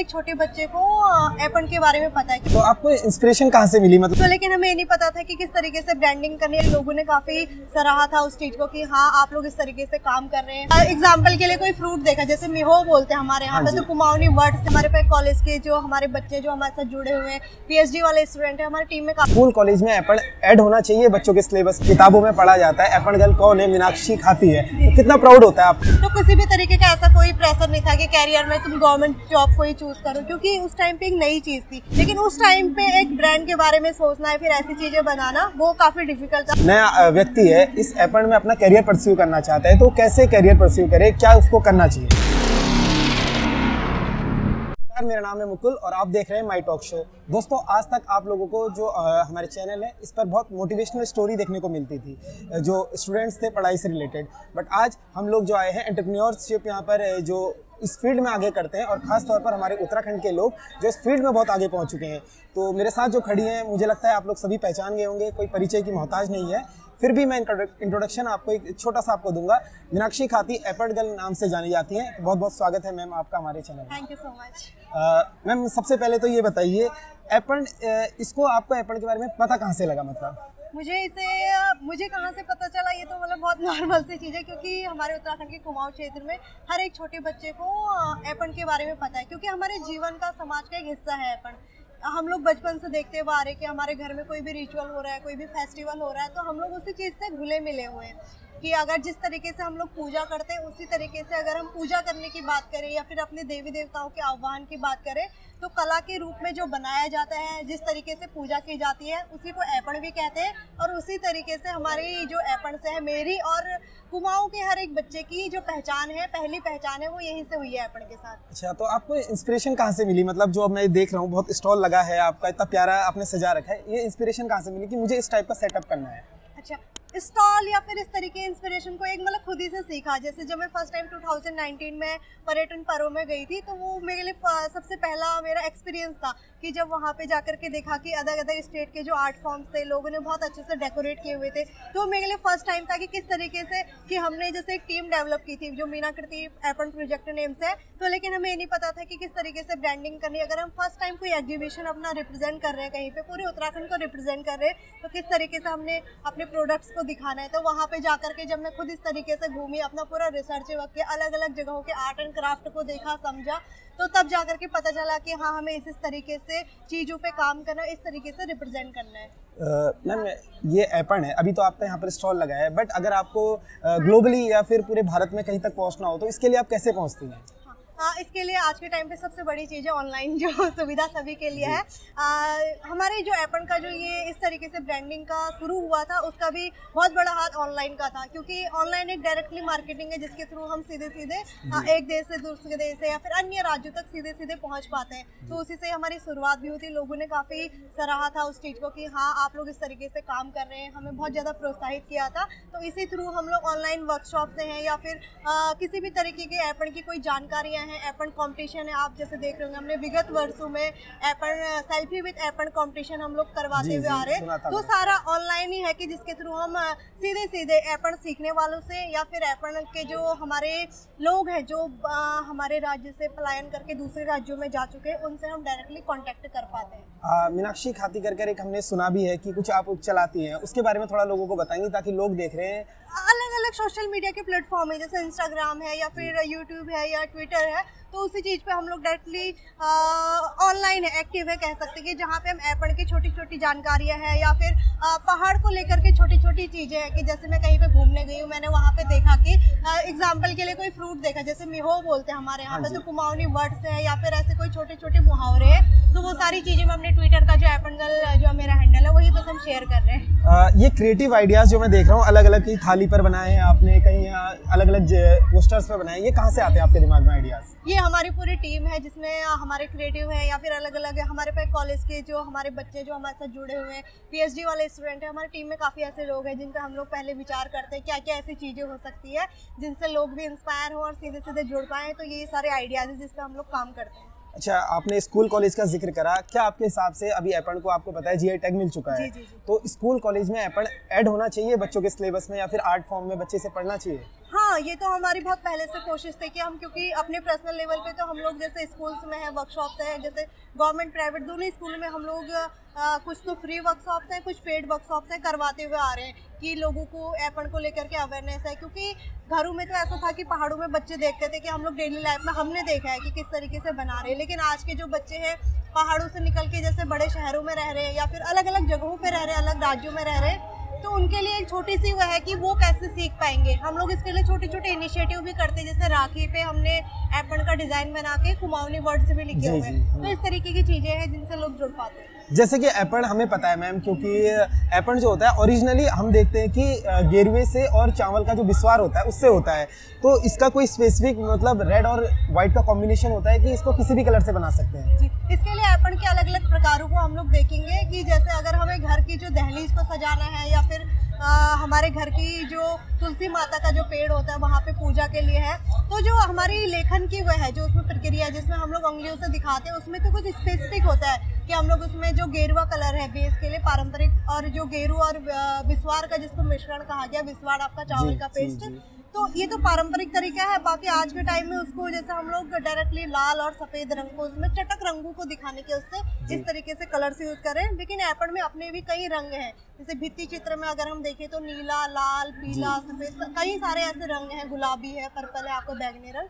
एक छोटे बच्चे को एपन के बारे में पता है। तो आपको इंस्पिरेशन कहाँ से मिली मतलब? तो लेकिन हमें ये नहीं पता था कि किस तरीके से ब्रांडिंग करनी है। लोगों ने काफी सराहा था उस चीज को कि हाँ आप लोग इस तरीके से काम कर रहे हैं। एग्जाम्पल के लिए कोई फ्रूट देखा, जैसे मिहो बोलते हैं हमारे यहाँ पे, तो कुमाऊनी वर्ड से हमारे पे कॉलेज के जो हमारे बच्चे जो हमारे साथ जुड़े हुए हैं, पीएचडी वाले स्टूडेंट है हमारी टीम में। स्कूल कॉलेज में एपन ऐड होना चाहिए बच्चों के सिलेबस। किताबों में पढ़ा जाता है एपन गर्ल कौन है, मीनाक्षी खाती है, तो कितना प्राउड होता है आप? तो किसी भी तरीके का ऐसा कोई प्रेशर नहीं था कि कैरियर में तुम गवर्नमेंट जॉब को ही चूज करो, क्योंकि उस टाइम पे एक नई चीज थी। लेकिन उस टाइम पे एक ब्रांड के बारे में सोचना है, फिर ऐसी चीजें बनाना, वो काफी डिफिकल्ट था। नया व्यक्ति है इस एपन में अपना करियर परस्यू करना चाहता है, तो कैसे करियर परस्यू करे, क्या उसको करना चाहिए? मेरा नाम है मुकुल और आप देख रहे हैं माई टॉक शो। दोस्तों, आज तक आप लोगों को जो हमारे चैनल है इस पर बहुत मोटिवेशनल स्टोरी देखने को मिलती थी जो स्टूडेंट्स थे पढ़ाई से रिलेटेड। बट आज हम लोग जो आए हैं एंटरप्रेन्योरशिप यहाँ पर जो इस फील्ड में आगे करते हैं, और ख़ास तौर पर हमारे उत्तराखंड के लोग जो इस फील्ड में बहुत आगे पहुँच चुके हैं। तो मेरे साथ जो खड़ी हैं, मुझे लगता है आप लोग सभी पहचान गए होंगे, कोई परिचय की मोहताज नहीं है। फिर भी मैं इंट्रोडक्शन आपको एक छोटा सा आपको दूंगा। मीनाक्षी खाती एपन गर्ल नाम से जानी जाती हैं। तो बहुत बहुत स्वागत है मैम आपका हमारे चैनल में। Thank you so much. Ma'am, सबसे पहले तो ये बताइए एपन, इसको आपको एपन के बारे में पता कहाँ से लगा? मतलब मुझे कहाँ से पता चला, ये तो मतलब बहुत नॉर्मल सी चीज़ है, क्योंकि हमारे उत्तराखंड के कुमाऊं क्षेत्र में हर एक छोटे बच्चे को एपन के बारे में पता है, क्योंकि हमारे जीवन का, समाज का एक हिस्सा है एपन। हम लोग बचपन से देखते हुए आ रहे कि हमारे घर में कोई भी रिचुअल हो रहा है, कोई भी फेस्टिवल हो रहा है, तो हम लोग उसी चीज़ से घुले मिले हुए हैं कि अगर जिस तरीके से हम लोग पूजा करते हैं, उसी तरीके से अगर हम पूजा करने की बात करें या फिर अपने देवी देवताओं के आह्वान की बात करें, तो कला के रूप में जो बनाया जाता है, जिस तरीके से पूजा की जाती है, उसी को एपन भी कहते हैं। और उसी तरीके से हमारी जो एपन से है, मेरी और कुमाऊं के हर एक बच्चे की जो पहचान है, पहली पहचान है, वो यहीं से हुई है एपन के साथ। अच्छा, तो आपको इंस्पिरेशन कहाँ से मिली? मतलब जो अब मैं देख रहा हूँ, बहुत स्टॉल लगा है आपका, इतना प्यारा आपने सजा रखा है, ये इंस्पिरेशन कहाँ से मिली कि मुझे इस टाइप का सेटअप करना है? अच्छा, स्टॉल या फिर इस तरीके इंस्पिरेशन को एक मतलब खुद ही से सीखा। जैसे जब मैं फर्स्ट टाइम 2019 में पर्यटन पर्व में गई थी, तो वो मेरे लिए सबसे पहला मेरा एक्सपीरियंस था कि जब वहाँ पे जाकर के देखा कि अलग अलग स्टेट के जो आर्ट फॉर्म्स थे, लोगों ने बहुत अच्छे से डेकोरेट किए हुए थे। तो मेरे लिए फर्स्ट टाइम था कि किस तरीके से कि हमने जैसे एक टीम डेवलप की थी जो मीनाकृति एपन प्रोजेक्ट नेम से है। तो लेकिन हमें ये नहीं पता था कि किस तरीके से ब्रांडिंग करनी है। अगर हम फर्स्ट टाइम कोई एग्जीबिशन अपना रिप्रेजेंट कर रहे हैं, कहीं पे पूरे उत्तराखंड को रिप्रेजेंट कर रहे हैं, तो किस तरीके से हमने अपने प्रोडक्ट्स को दिखाना है। तो वहाँ पे जाकर के जब मैं खुद इस तरीके से घूमी, अपना पूरा रिसर्च वर्क किया, अलग अलग जगहों के आर्ट एंड क्राफ्ट को देखा, समझा, तो तब जाकर के पता चला कि हाँ, हमें इस तरीके से चीज़ों पे काम करना, इस तरीके से रिप्रेजेंट करना है। मैम, ये एपन है, अभी तो आपका यहाँ पर स्टॉल लगा है, बट अगर आपको ग्लोबली या फिर पूरे भारत में कहीं तक पहुँचना हो, तो इसके लिए आप कैसे पहुँचती हैं? हाँ, इसके लिए आज के टाइम पे सबसे बड़ी चीज़ है ऑनलाइन जो सुविधा सभी के लिए है। हमारे जो एपन का जो ये इस तरीके से ब्रांडिंग का शुरू हुआ था, उसका भी बहुत बड़ा हाथ ऑनलाइन का था, क्योंकि ऑनलाइन एक डायरेक्टली मार्केटिंग है जिसके थ्रू हम सीधे सीधे एक देश से दूसरे देश से या फिर अन्य राज्यों तक सीधे सीधे पहुंच पाते हैं। तो उसी से हमारी शुरुआत भी हुई थी। लोगों ने काफ़ी सराहा था उस चीज़ को कि हाँ आप लोग इस तरीके से काम कर रहे हैं, हमें बहुत ज़्यादा प्रोत्साहित किया था। तो इसी थ्रू हम लोग ऑनलाइन वर्कशॉप से हैं या फिर किसी भी तरीके के एपन की कोई जानकारियाँ हैं, एपन कंपटीशन है, आप जैसे देख रहे होंगे हमने विगत वर्षों में Aipan selfie with Aipan competition हम लोग करवाते हुए आ रहे हैं। तो सारा ऑनलाइन ही है कि जिसके थ्रू हम सीधे सीधे एपन सीखने वालों से या फिर एपन के जो हमारे लोग हैं जो हमारे राज्य से पलायन करके दूसरे राज्यों में जा चुके हैं, उनसे हम डायरेक्टली कांटेक्ट कर पाते हैं। मीनाक्षी खाती कर एक हमने सुना भी है कि कुछ आप चलाती हैं, उसके बारे में थोड़ा लोगों को बताएंगे ताकि लोग देख रहे हैं। अलग अलग सोशल मीडिया के प्लेटफॉर्म है, जैसे इंस्टाग्राम है या फिर यूट्यूब है या ट्विटर है, तो उसी चीज़ पे हम लोग डायरेक्टली ऑनलाइन है, एक्टिव है कह सकते हैं, कि जहाँ पे हम एपन की छोटी छोटी जानकारियाँ हैं या फिर पहाड़ को लेकर के छोटी छोटी चीज़ें हैं कि जैसे मैं कहीं पे घूमने गई हूँ, मैंने वहाँ पे देखा कि एग्जाम्पल के लिए कोई फ्रूट देखा, जैसे मिहो बोलते हैं हमारे यहाँ पे, तो कुमाऊनी वर्ड से है या फिर ऐसे कोई छोटे छोटे मुहावरे हैं, तो वो सारी चीज़ें मैं अपने ट्विटर का जो एपन गर्ल जो मेरा हैंडल है वही बस हम शेयर कर रहे हैं। ये क्रिएटिव आइडियाज़ जो मैं देख रहा हूँ, अलग अलग की थाली पर बनाए हैं आपने, कहीं अलग अलग पोस्टर्स पर बनाए, ये कहाँ से आते हैं आपके दिमाग में आइडियाज़? ये हमारी पूरी टीम है जिसमें हमारे क्रिएटिव हैं या फिर अलग अलग हमारे पे कॉलेज के जो हमारे बच्चे जो हमारे साथ जुड़े हुए हैं, पीएचडी वाले स्टूडेंट हैं। हमारी टीम में काफ़ी ऐसे लोग हैं जिन पर हम लोग पहले विचार करते हैं क्या क्या ऐसी चीज़ें हो सकती है जिनसे लोग भी इंस्पायर हो और सीधे सीधे जुड़ पाएँ। तो ये सारे आइडियाज़ हैं जिस पर हम लोग काम करते हैं। अच्छा, आपने स्कूल कॉलेज का जिक्र करा, क्या आपके हिसाब से अभी एपन को आपको पता है जीआई टैग मिल चुका है, तो स्कूल कॉलेज में एपन ऐड होना चाहिए बच्चों के सिलेबस में या फिर आर्ट फॉर्म में बच्चे से पढ़ना चाहिए? हाँ, ये तो हमारी बहुत पहले से कोशिश थी कि हम, क्योंकि अपने पर्सनल लेवल पे तो हम लोग जैसे स्कूल्स में है, वर्कशॉप्स हैं, जैसे गवर्नमेंट प्राइवेट दोनों स्कूलों में हम लोग कुछ तो फ्री वर्कशॉप्स हैं, कुछ पेड वर्कशॉप्स हैं करवाते हुए आ रहे हैं कि लोगों को एपन को लेकर के अवेयरनेस है। क्योंकि घरों में तो ऐसा था कि पहाड़ों में बच्चे देखते थे कि हम लोग डेली लाइफ में हमने देखा है कि किस तरीके से बना रहे हैं, लेकिन आज के जो बच्चे हैं पहाड़ों से निकल के जैसे बड़े शहरों में रह रहे हैं या फिर अलग अलग जगहों पे रह रहे हैं, अलग राज्यों में रह रहे हैं, तो उनके लिए एक छोटी सी वह है कि वो कैसे सीख पाएंगे। हम लोग इसके लिए छोटे छोटे इनिशिएटिव भी करते हैं, जैसे राखी पे हमने एपन का डिजाइन बना के कुमाऊनी वर्ड से भी लिखे हुए हैं, तो इस तरीके की चीजें हैं जिनसे लोग जुड़ पाते हैं। जैसे कि एपन हमें पता है मैम, क्योंकि एपन जो होता है ओरिजिनली हम देखते हैं कि गेरुए से और चावल का जो बिस्वार होता है उससे होता है, तो इसका कोई स्पेसिफिक मतलब रेड और वाइट का कॉम्बिनेशन होता है कि इसको किसी भी कलर से बना सकते हैं? जी, इसके लिए एपन के अलग अलग प्रकारों को हम लोग देखेंगे कि जैसे अगर हमें घर की जो दहलीज को सजाना है या फिर हमारे घर की जो तुलसी माता का जो पेड़ होता है वहाँ पे पूजा के लिए है, तो जो हमारी लेखन की वह है जो उसमें प्रक्रिया है जिसमें हम लोग उंगलियों से दिखाते हैं, उसमें तो कुछ स्पेसिफिक होता है कि हम लोग उसमें जो गेरुआ कलर है बेस के लिए पारंपरिक, और जो गेरू और विस्वार का जिसको मिश्रण कहा गया, विस्वार आपका चावल का पेस्ट, तो ये तो पारंपरिक तरीका है। बाकी आज के टाइम में उसको जैसे हम लोग डायरेक्टली लाल और सफेद रंग को उसमें चटक रंगों को दिखाने के उससे इस तरीके से कलर्स यूज करें, लेकिन एपन में अपने भी कई रंग हैं। जैसे भित्ति चित्र में अगर हम देखें तो नीला, लाल, पीला, सफेद, कई सारे ऐसे रंग हैं, गुलाबी है, पर्पल है, आपको बैगनी रंग,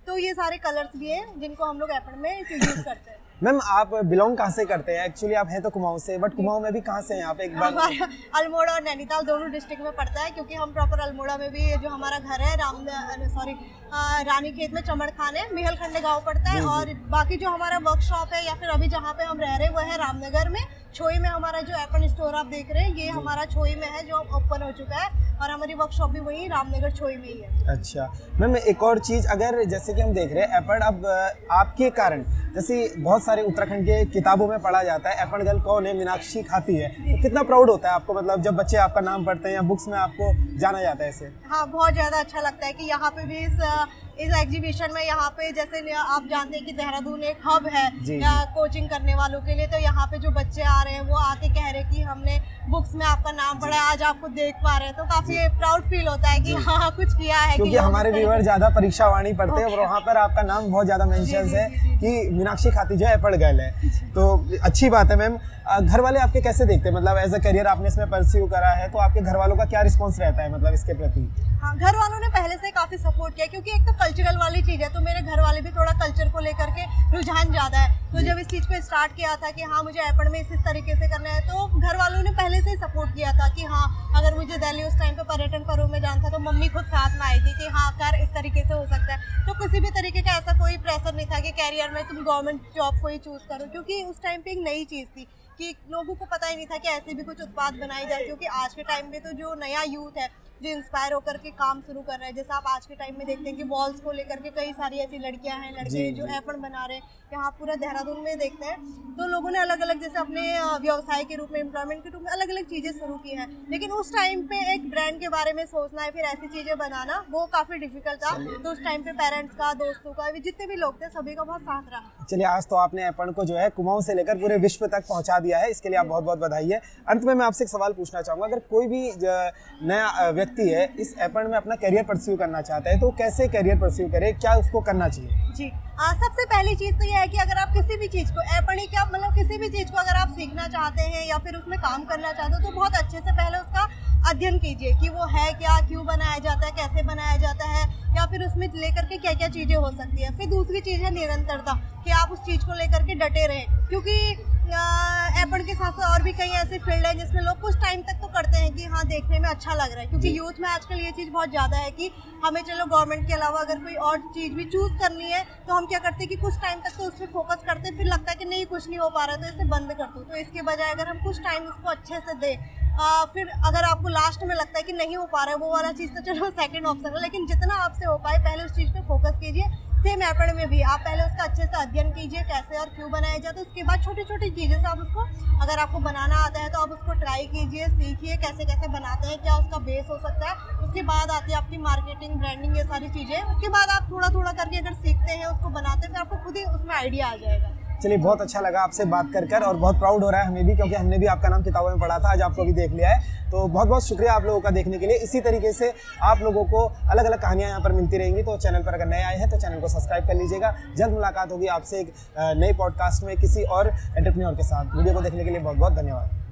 तो ये सारे कलर्स भी हैं जिनको हम लोग एपन में यूज करते हैं। मैम आप बिलोंग कहाँ से करते हैं? एक्चुअली आप हैं तो कुमाऊं से, बट कुमाऊं में भी कहाँ से हैं आप? एक बार हमारा अल्मोड़ा और नैनीताल दोनों डिस्ट्रिक्ट में पड़ता है, क्योंकि हम प्रॉपर अल्मोड़ा में भी जो हमारा घर है रानीखेत में चमड़खाने मेहल खंडे गाँव पड़ता है, और बाकी जो हमारा वर्कशॉप है या फिर अभी जहाँ पे हम रह रहे हैं वो है रामनगर में, छोई में। हमारा जो एपन स्टोर आप देख रहे हैं ये हमारा छोई में है, जो ओपन हो चुका है, और हमारी वर्कशॉप भी वही रामनगर छोई में ही है। अच्छा मैम, एक और चीज़, अगर जैसे कि हम देख रहे हैं एपन अब आपके कारण, जैसे बहुत सारे उत्तराखंड के किताबों में पढ़ा जाता है एपन गर्ल कौन है, मीनाक्षी खाती है, तो कितना प्राउड होता है आपको, मतलब जब बच्चे आपका नाम पढ़ते हैं या बुक्स में आपको जाना जाता है ऐसे? हाँ, बहुत ज़्यादा अच्छा लगता है कि यहाँ पे भी इस एग्जीबिशन में, यहाँ पे जैसे आप जानते हैं कि देहरादून एक हब है कोचिंग करने वालों के लिए, तो यहाँ पे जो बच्चे आ रहे हैं वो आके कह रहे हैं कि हमने बुक्स में आपका नाम पढ़ा है, आज आपको देख पा रहे हैं, तो काफी प्राउड फील होता है कि हाँ कुछ किया है। क्योंकि हमारे व्यूअर ज्यादा परीक्षा वाणी पढ़ते हैं और वहाँ पर आपका नाम बहुत ज्यादा मेंशंस है कि मीनाक्षी खाती जो एपन गर्ल है, तो अच्छी बात है। मैम घर वाले आपके कैसे देखते हैं, मतलब एज अ करियर आपने इसमें परस्यू करा है, तो आपके घर वालों का क्या रिस्पॉन्स रहता है मतलब इसके प्रति? हाँ, घर वालों ने पहले से काफ़ी सपोर्ट किया, क्योंकि एक तो कल्चरल वाली चीज़ है, तो मेरे घर वाले भी थोड़ा कल्चर को लेकर के रुझान ज़्यादा है, तो जब इस चीज़ को स्टार्ट किया था कि हाँ मुझे एपन में इस तरीके से करना है, तो घर वालों ने पहले से ही सपोर्ट किया था कि हाँ अगर मुझे दिल्ली उस टाइम पे पर्यटन पर्व में जाना था तो मम्मी खुद साथ में आई थी कि हाँ कर, इस तरीके से हो सकता है। तो किसी भी तरीके का ऐसा कोई प्रेशर नहीं था कि कैरियर में तुम गवर्नमेंट जॉब को ही चूज़ करो, क्योंकि उस टाइम पे एक नई चीज़ थी कि लोगों को पता ही नहीं था कि ऐसे भी कुछ उत्पाद बनाए जाए, क्योंकि आज के टाइम में तो जो नया यूथ है जो इंस्पायर होकर के काम शुरू कर रहे हैं, जैसे आप आज के टाइम में देखते हैं कि वॉल्स को लेकर के कई सारी ऐसी लड़कियां हैं, लड़के जो एपन बना रहे हैं, यहाँ पूरा देहरादून में देखते हैं, तो लोगों ने अलग अलग जैसे अपने व्यवसाय के रूप में, एम्प्लॉयमेंट के रूप में अलग अलग चीज़ें शुरू की हैं, लेकिन उस टाइम पे एक ब्रांड के बारे में सोचना है, फिर ऐसी चीज़ें बनाना वो काफ़ी डिफिकल्ट था, तो उस टाइम पे पेरेंट्स का, दोस्तों का, जितने भी लोग थे सभी का बहुत साथ रहा। चलिए, आज तो आपने एपन को जो है कुमाऊं से लेकर पूरे विश्व तक पहुंचा दिया है, इसके लिए आप बहुत बहुत बधाई है। अंत में मैं आपसे एक सवाल पूछना चाहूँगा, अगर कोई भी नया व्यक्ति है इस एपन में अपना करियर परस्यू करना चाहता है तो कैसे करियर परस्यू करे, क्या उसको करना चाहिए? जी, सबसे पहली चीज़ तो यह है कि अगर आप किसी भी चीज़ को एपन ही क्या मतलब किसी भी चीज़ को अगर आप सीखना चाहते हैं या फिर उसमें काम करना चाहते हो तो बहुत अच्छे से पहले उसका अध्ययन कीजिए कि वो है क्या, क्यों बनाया जाता है, कैसे बनाया जाता है, या फिर उसमें लेकर के क्या क्या चीज़ें हो सकती है। फिर दूसरी चीज़ है निरंतरता, कि आप उस चीज़ को लेकर के डटे रहें, क्योंकि एपन के साथ साथ और भी कई ऐसे फील्ड हैं जिसमें लोग कुछ टाइम तक तो करते हैं कि हाँ देखने में अच्छा लग रहा है, क्योंकि यूथ में आजकल ये चीज़ बहुत ज़्यादा है कि हमें चलो गवर्नमेंट के अलावा अगर कोई और चीज़ भी चूज़ करनी है तो हम क्या करते हैं कि कुछ टाइम तक तो उस पर फोकस करते हैं, फिर लगता है कि नहीं कुछ नहीं हो पा रहा है तो इसे बंद कर दो। तो इसके बजाय अगर हम कुछ टाइम उसको अच्छे से दें, फिर अगर आपको लास्ट में लगता है कि नहीं हो पा रहा है वो वाला चीज़ तो चलो सेकंड ऑप्शन है, लेकिन जितना आपसे हो पाए पहले उस चीज़ पे फोकस कीजिए। सेम एपन में भी आप पहले उसका अच्छे से अध्ययन कीजिए कैसे और क्यों बनाया जाता है, उसके बाद छोटी छोटी चीज़ें से आप उसको, अगर आपको बनाना आता है तो आप उसको ट्राई कीजिए, सीखिए कैसे कैसे बनाते हैं, क्या उसका बेस हो सकता है। उसके बाद आती है आपकी मार्केटिंग, ब्रांडिंग, ये सारी चीज़ें। उसके बाद आप थोड़ा थोड़ा करके अगर सीखते हैं, उसको बनाते हैं, फिर आपको खुद ही उसमें आइडिया आ जाएगा। चलिए, बहुत अच्छा लगा आपसे बात कर और बहुत प्राउड हो रहा है हमें भी, क्योंकि हमने भी आपका नाम किताबों में पढ़ा था, आज आपको भी देख लिया है। तो बहुत बहुत शुक्रिया आप लोगों का देखने के लिए। इसी तरीके से आप लोगों को अलग अलग कहानियाँ यहाँ पर मिलती रहेंगी। तो चैनल पर अगर नए आए हैं तो चैनल को सब्सक्राइब कर लीजिएगा। जल्द मुलाकात होगी आपसे एक नए पॉडकास्ट में किसी और एंटरप्रेन्योर के साथ। वीडियो को देखने के लिए बहुत बहुत धन्यवाद।